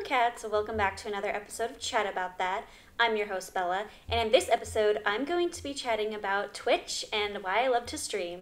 cats, welcome back to another episode of Chat About That. I'm your host Bella, and in this episode I'm going to be chatting about Twitch and why I love to stream.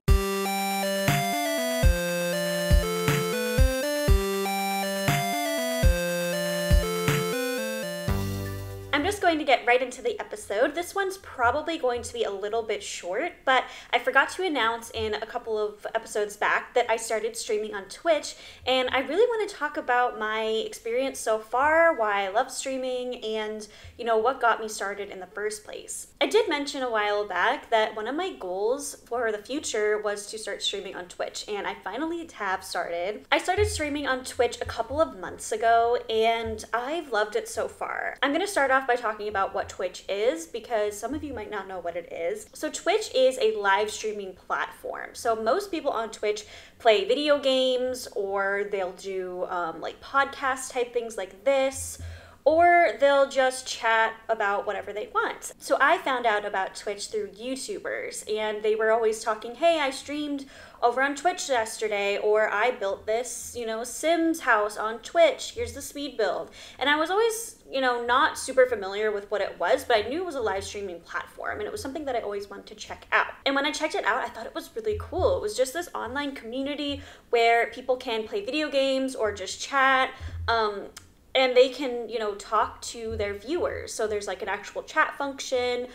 I'm just going to get right into the episode. This one's probably going to be a little bit short, but I forgot to announce in a couple of episodes back that I started streaming on Twitch, and I really want to talk about my experience so far, why I love streaming, and what got me started in the first place. I did mention a while back that one of my goals for the future was to start streaming on Twitch, and I finally have started. I started streaming on Twitch a couple of months ago, and I've loved it so far. I'm going to start off by talking about what Twitch is because some of you might not know what it is. So Twitch is a live streaming platform. So most people on Twitch play video games, or they'll do like podcast type things like this, or they'll just chat about whatever they want. So I found out about Twitch through YouTubers, and they were always talking, hey, I streamed over on Twitch yesterday, or I built this, Sims house on Twitch, here's the speed build. And I was always, not super familiar with what it was, but I knew it was a live streaming platform, and it was something that I always wanted to check out. And when I checked it out, I thought it was really cool. It was just this online community where people can play video games or just chat, and they can, talk to their viewers. So there's like an actual chat function.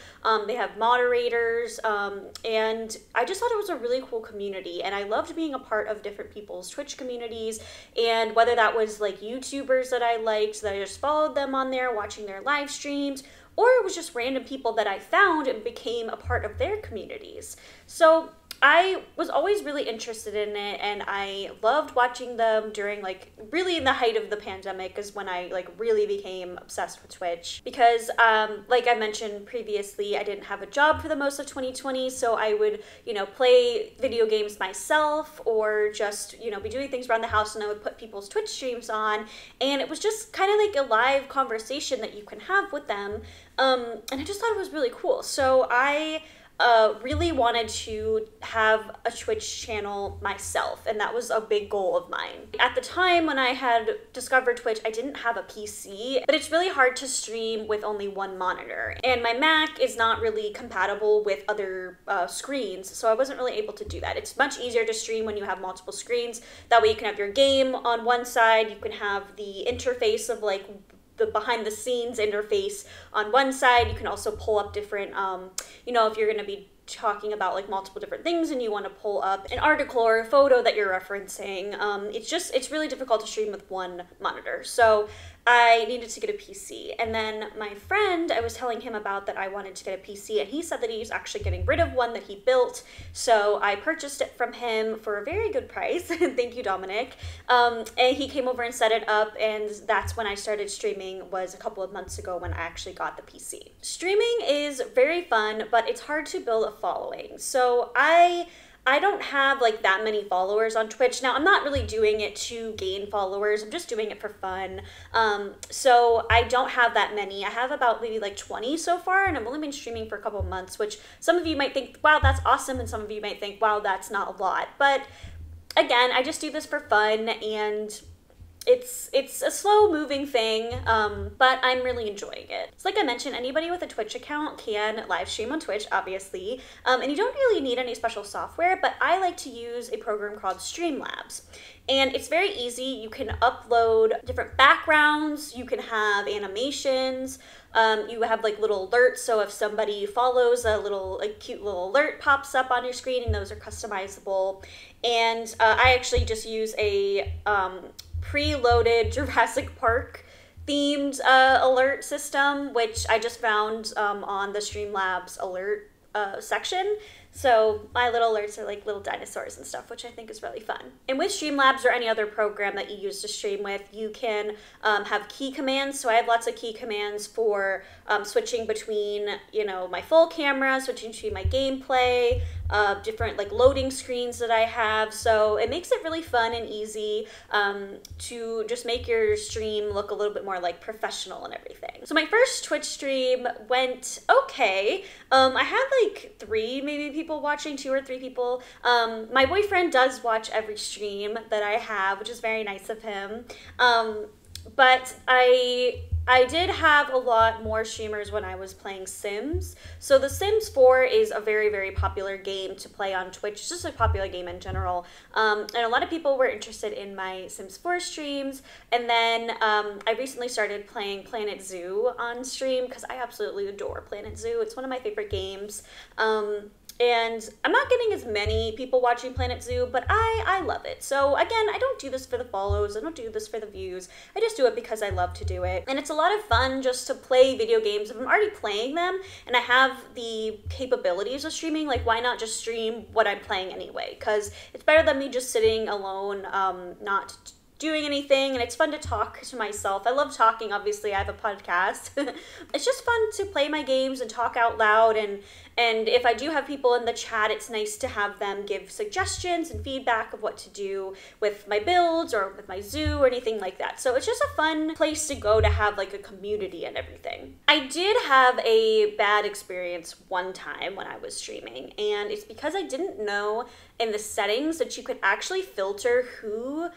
They have moderators. And I just thought it was a really cool community. And I loved being a part of different people's Twitch communities. And whether that was like YouTubers that I liked, that I just followed them on there, watching their live streams, or it was just random people that I found and became a part of their communities. So I was always really interested in it, and I loved watching them during really in the height of the pandemic is when I really became obsessed with Twitch, because like I mentioned previously, I didn't have a job for the most of 2020, so I would play video games myself, or just be doing things around the house, and I would put people's Twitch streams on, and it was just kind of like a live conversation that you can have with them, and I just thought it was really cool. So I really wanted to have a Twitch channel myself, and that was a big goal of mine. At the time when I had discovered Twitch, I didn't have a PC, but it's really hard to stream with only one monitor, and my Mac is not really compatible with other screens, so I wasn't really able to do that. It's much easier to stream when you have multiple screens. That way you can have your game on one side, you can have the interface of the behind the scenes interface on one side. You can also pull up different, if you're going to be talking about multiple different things and you want to pull up an article or a photo that you're referencing. It's really difficult to stream with one monitor. So I needed to get a PC. And then my friend, I was telling him about that I wanted to get a PC, and he said that he's actually getting rid of one that he built. So I purchased it from him for a very good price. Thank you, Dominic. And he came over and set it up, and that's when I started streaming, was a couple of months ago when I actually got the PC. Streaming is very fun, but it's hard to build a following. So I don't have that many followers on Twitch. Now, I'm not really doing it to gain followers. I'm just doing it for fun. So I don't have that many. I have about maybe 20 so far, and I've only been streaming for a couple of months, which some of you might think, wow, that's awesome, and some of you might think, wow, that's not a lot. But again, I just do this for fun, and it's a slow moving thing, but I'm really enjoying it. So like I mentioned, anybody with a Twitch account can live stream on Twitch, obviously, and you don't really need any special software, but I like to use a program called Streamlabs. And it's very easy. You can upload different backgrounds, you can have animations, you have little alerts, so if somebody follows, a cute little alert pops up on your screen, and those are customizable. And I actually just use a preloaded Jurassic Park themed alert system, which I just found on the Streamlabs alert section. So my little alerts are little dinosaurs and stuff, which I think is really fun. And with Streamlabs or any other program that you use to stream with, you can have key commands. So I have lots of key commands for switching between, my full camera, switching between my gameplay, different loading screens that I have. So it makes it really fun and easy to just make your stream look a little bit more professional and everything. So my first Twitch stream went okay. I had 3 maybe people watching, 2 or 3 people. My boyfriend does watch every stream that I have, which is very nice of him. But I did have a lot more streamers when I was playing Sims. So The Sims 4 is a very, very popular game to play on Twitch. It's just a popular game in general. And a lot of people were interested in my Sims 4 streams. And then I recently started playing Planet Zoo on stream because I absolutely adore Planet Zoo. It's one of my favorite games. And I'm not getting as many people watching Planet Zoo, but I love it. So again, I don't do this for the follows, I don't do this for the views, I just do it because I love to do it. And it's a lot of fun just to play video games. If I'm already playing them and I have the capabilities of streaming, like why not just stream what I'm playing anyway? Because it's better than me just sitting alone, not doing anything, and it's fun to talk to myself. I love talking, obviously. I have a podcast. It's just fun to play my games and talk out loud, and if I do have people in the chat, it's nice to have them give suggestions and feedback of what to do with my builds or with my zoo or anything like that. So it's just a fun place to go to have like a community and everything. I did have a bad experience one time when I was streaming, and it's because I didn't know in the settings that you could actually filter who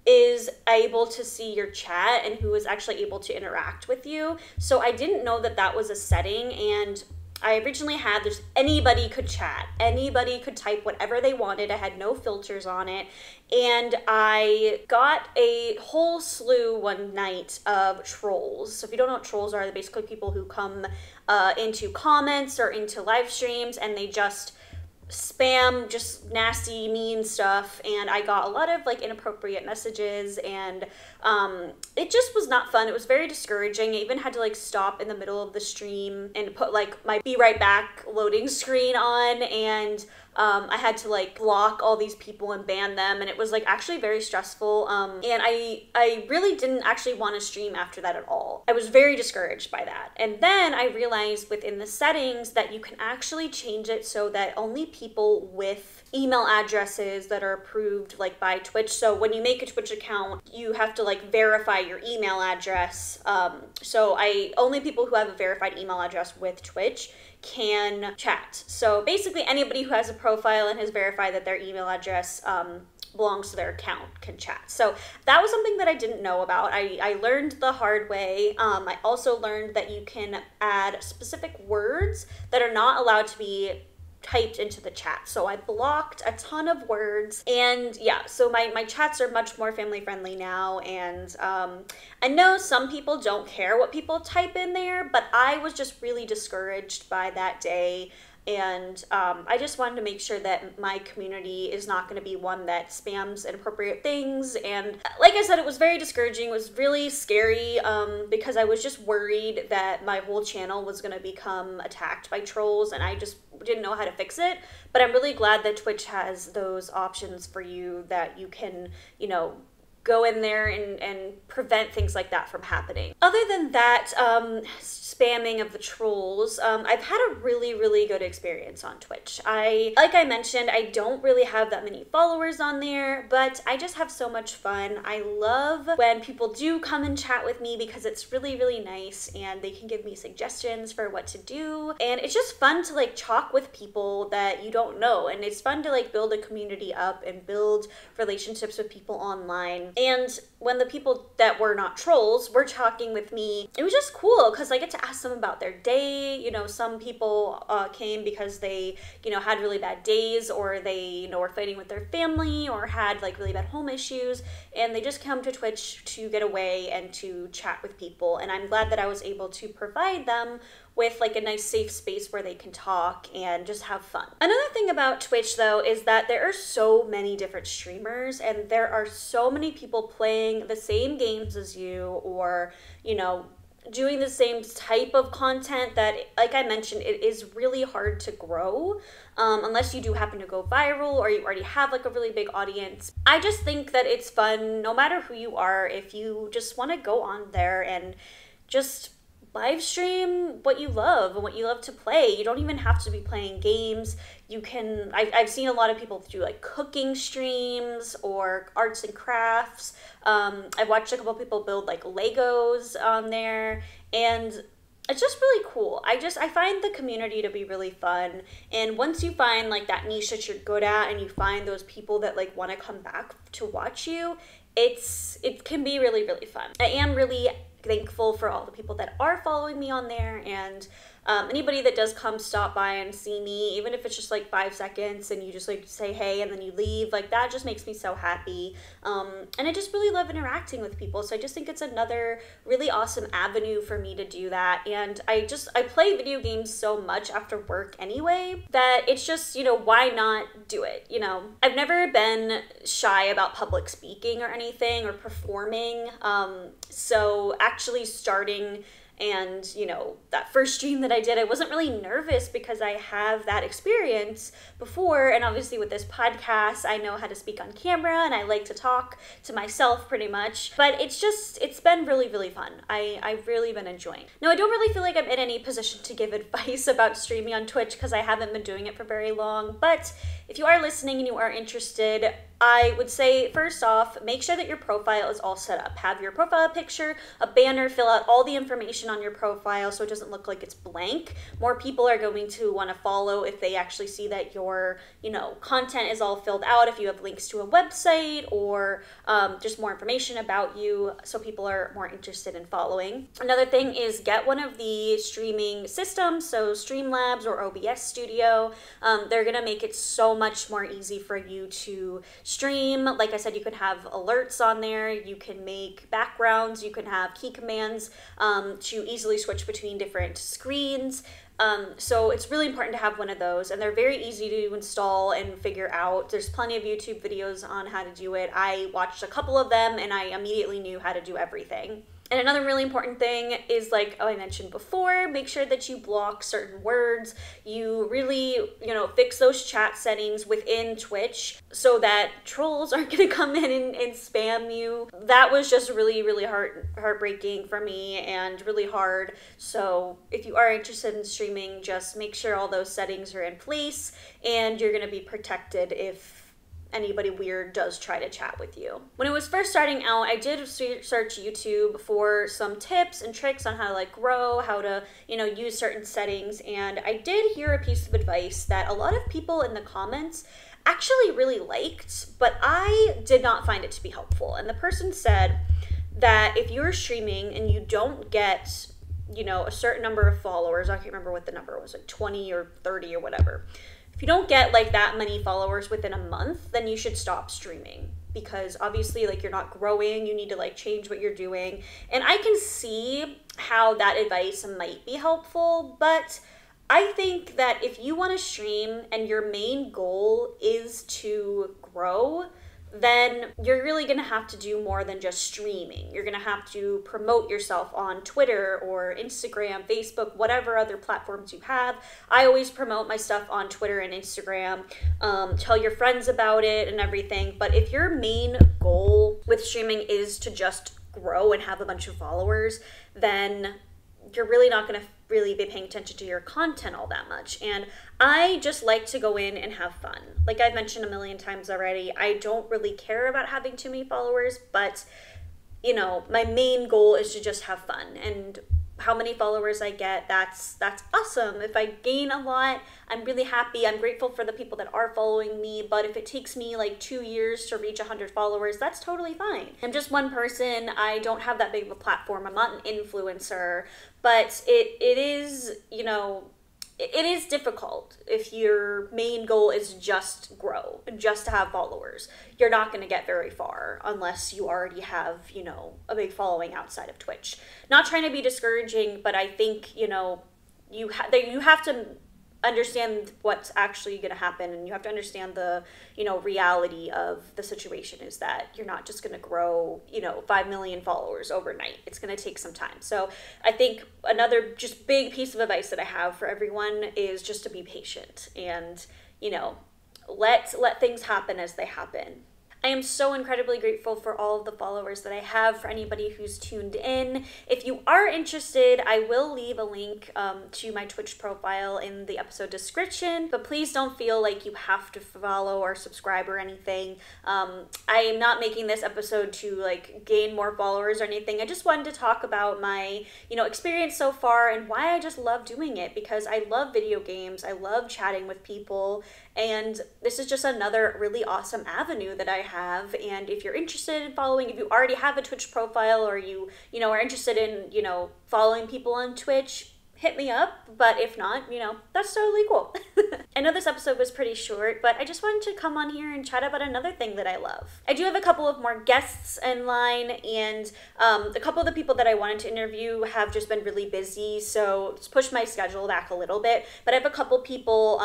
is able to see your chat and who is actually able to interact with you. So I didn't know that that was a setting, and I originally had this anybody could chat, anybody could type whatever they wanted. I had no filters on it, and I got a whole slew one night of trolls. So if you don't know what trolls are, they're basically people who come into comments or into live streams and they just spam just nasty, mean stuff, and I got a lot of like inappropriate messages, and it just was not fun. It was very discouraging. I even had to like stop in the middle of the stream and put like my be right back loading screen on, and I had to like block all these people and ban them, and it was like actually very stressful, and I really didn't actually want to stream after that at all. I was very discouraged by that. And then I realized within the settings that you can actually change it so that only people with email addresses that are approved like by Twitch. So when you make a Twitch account, you have to like verify your email address. So only people who have a verified email address with Twitch can chat. So basically anybody who has a profile and has verified that their email address belongs to their account can chat. So that was something that I didn't know about. I learned the hard way. I also learned that you can add specific words that are not allowed to be typed into the chat. So I blocked a ton of words, and yeah, so my chats are much more family friendly now, and I know some people don't care what people type in there, but I was just really discouraged by that day. And I just wanted to make sure that my community is not going to be one that spams inappropriate things. And like I said, it was very discouraging. It was really scary because I was just worried that my whole channel was going to become attacked by trolls, and I just didn't know how to fix it. But I'm really glad that Twitch has those options for you that you can, you know, go in there and prevent things like that from happening. Other than that, spamming of the trolls, I've had a really, really good experience on Twitch. Like I mentioned, I don't really have that many followers on there, but I just have so much fun. I love when people do come and chat with me because it's really, really nice, and they can give me suggestions for what to do. And it's just fun to like talk with people that you don't know, and it's fun to like build a community up and build relationships with people online. And when the people that were not trolls were talking with me, it was just cool because I get to ask them about their day. You know, some people came because they, you know, had really bad days, or they, you know, were fighting with their family or had like really bad home issues, and they just come to Twitch to get away and to chat with people. And I'm glad that I was able to provide them with like a nice safe space where they can talk and just have fun. Another thing about Twitch though is that there are so many different streamers, and there are so many people playing the same games as you, or, you know, doing the same type of content that, like I mentioned, it is really hard to grow unless you do happen to go viral or you already have like a really big audience. I just think that it's fun no matter who you are, if you just want to go on there and just live stream what you love and what you love to play. You don't even have to be playing games. You can, I've seen a lot of people do like cooking streams or arts and crafts. I've watched a couple of people build like Legos on there, and it's just really cool. I find the community to be really fun. And once you find like that niche that you're good at, and you find those people that like want to come back to watch you, it can be really, really fun. I am really thankful for all the people that are following me on there, and anybody that does come stop by and see me, even if it's just like 5 seconds and you just like say hey and then you leave, like that just makes me so happy. And I just really love interacting with people, so I just think it's another really awesome avenue for me to do that. And I play video games so much after work anyway that it's just, you know, why not do it? You know, I've never been shy about public speaking or anything or performing, so actually starting and, you know, that first stream that I did, I wasn't really nervous because I have that experience before. And obviously with this podcast, I know how to speak on camera and I like to talk to myself pretty much. But it's been really, really fun. I've really been enjoying. Now, I don't really feel like I'm in any position to give advice about streaming on Twitch because I haven't been doing it for very long. But if you are listening and you are interested, I would say, first off, make sure that your profile is all set up. Have your profile picture, a banner, fill out all the information on your profile so it doesn't look like it's blank. More people are going to want to follow if they actually see that your, you know, content is all filled out, if you have links to a website or just more information about you, so people are more interested in following. Another thing is get one of the streaming systems, so Streamlabs or OBS Studio. They're going to make it so much more easy for you to stream. Like I said, you can have alerts on there, you can make backgrounds, you can have key commands to easily switch between different screens. So it's really important to have one of those, and they're very easy to install and figure out. There's plenty of YouTube videos on how to do it. I watched a couple of them and I immediately knew how to do everything. And another really important thing is, like I mentioned before, make sure that you block certain words. You really, you know, fix those chat settings within Twitch so that trolls aren't going to come in and spam you. That was just really, really heartbreaking for me and really hard. So if you are interested in streaming, just make sure all those settings are in place and you're going to be protected if anybody weird does try to chat with you. When it was first starting out, I did search YouTube for some tips and tricks on how to like grow, how to, you know, use certain settings. And I did hear a piece of advice that a lot of people in the comments actually really liked, but I did not find it to be helpful. And the person said that if you're streaming and you don't get, you know, a certain number of followers, I can't remember what the number was, like 20 or 30 or whatever. If you don't get like that many followers within a month, then you should stop streaming, because obviously like you're not growing, you need to like change what you're doing. And I can see how that advice might be helpful, but I think that if you want to stream and your main goal is to grow, then you're really going to have to do more than just streaming. You're going to have to promote yourself on Twitter or Instagram, Facebook, whatever other platforms you have. I always promote my stuff on Twitter and Instagram. Tell your friends about it and everything. But if your main goal with streaming is to just grow and have a bunch of followers, then you're really not going to really be paying attention to your content all that much. And I just like to go in and have fun. Like I've mentioned a million times already, I don't really care about having too many followers, but you know, my main goal is to just have fun. And how many followers I get, that's awesome. If I gain a lot, I'm really happy. I'm grateful for the people that are following me, but if it takes me like 2 years to reach 100 followers, that's totally fine. I'm just one person. I don't have that big of a platform. I'm not an influencer, but it is, you know, it is difficult if your main goal is just grow, just to have followers. You're not going to get very far unless you already have, you know, a big following outside of Twitch. Not trying to be discouraging, but I think, you know, you have to understand what's actually going to happen, and you have to understand the, you know, reality of the situation is that you're not just going to grow, you know, 5 million followers overnight. It's going to take some time. So I think another just big piece of advice that I have for everyone is just to be patient and, you know, let things happen as they happen. I am so incredibly grateful for all of the followers that I have, for anybody who's tuned in. If you are interested, I will leave a link to my Twitch profile in the episode description, but please don't feel like you have to follow or subscribe or anything. I am not making this episode to like gain more followers or anything. I just wanted to talk about my, you know, experience so far and why I just love doing it, because I love video games. I love chatting with people, and this is just another really awesome avenue that I have have. And if you're interested in following, if you already have a Twitch profile, or you are interested in, following people on Twitch, hit me up. But if not, that's totally cool. I know this episode was pretty short, but I just wanted to come on here and chat about another thing that I love. I do have a couple of more guests in line, and a couple of the people that I wanted to interview have just been really busy, so it's pushed my schedule back a little bit. But I have a couple people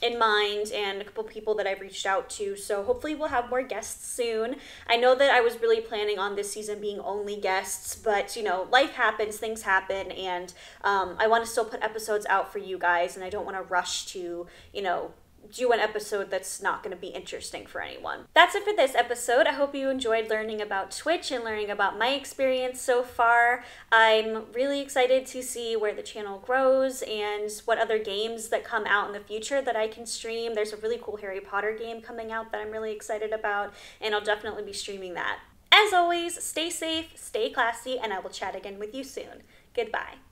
in mind, and a couple people that I've reached out to, so hopefully we'll have more guests soon. I know that I was really planning on this season being only guests, but life happens, things happen, and I want to still put episodes out for you guys, and I don't want to rush to do an episode that's not going to be interesting for anyone. That's it for this episode. I hope you enjoyed learning about Twitch and learning about my experience so far. I'm really excited to see where the channel grows and what other games that come out in the future that I can stream. There's a really cool Harry Potter game coming out that I'm really excited about, and I'll definitely be streaming that. As always, stay safe, stay classy, and I will chat again with you soon. Goodbye.